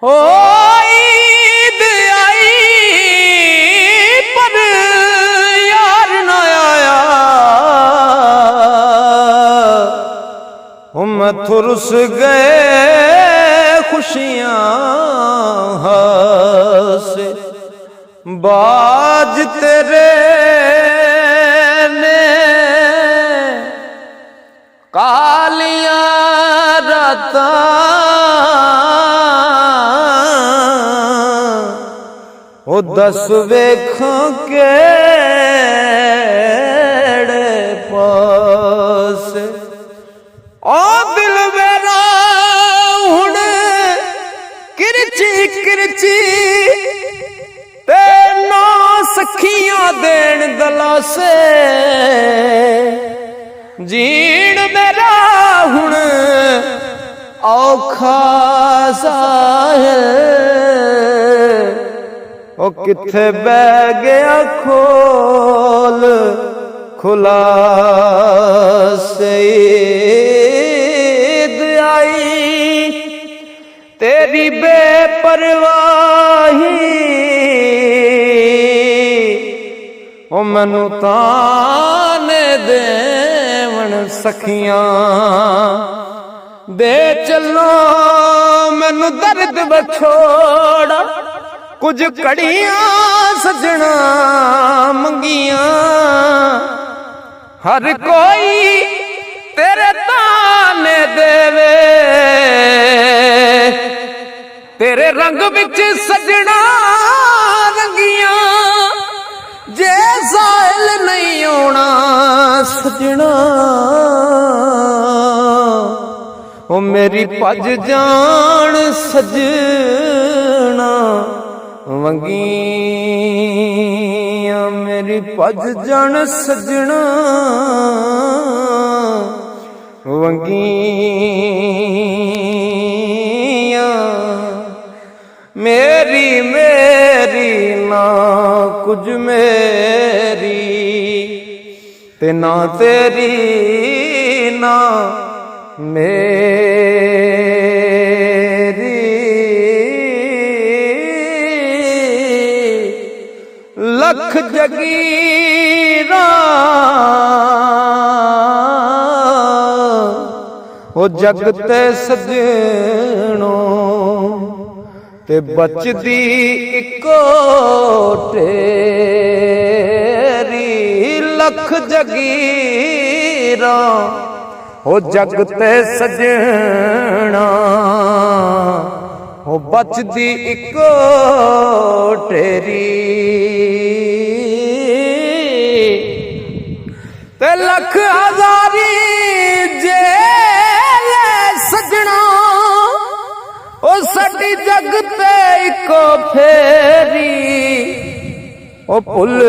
हो ईद आई पर यार न आया, हम थुरस गए खुशियां से बाज तेरे ने कालियां रातां ओ दस वेखां केड़े पास ओ दिल मेरा हुण किरची किरची ते ना सखियां देण दलासे, जीण मेरा हुण औखा साहिल ओ किथे बह गया खोल खुला ईद आई तेरी बेपरवाही ओ मैनू ताने देवण सखियां दे चलो मैनू दर्द बछोड़ा, कुछ कड़ियां सजना मंगियां हर कोई तेरे ताने देवे, तेरे रंग विच सजना रंगियां जे साहिल नहीं आना सजना, ओ मेरी भज जान सजना वंगियां, मेरी भज जान सजना वंगियां, मेरी मेरी ना कुछ मेरी ते ना तेरी ना मेरी, लख जगीरा ओ जगते सजनो ते बचदी इको तेरी, लख जगीरा ओ जगते सजना ओ बचदी इको तेरी, ते लख हजारी जेल सजना ओ साडी जगते इको फेरी, ओ भुल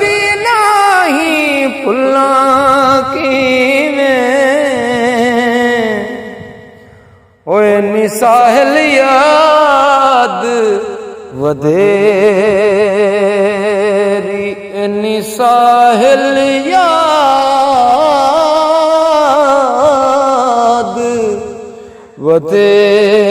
दी नहीं भुलां किवें ओए नी साहिल याद वधेरी, नी साहिल याद वधेरी।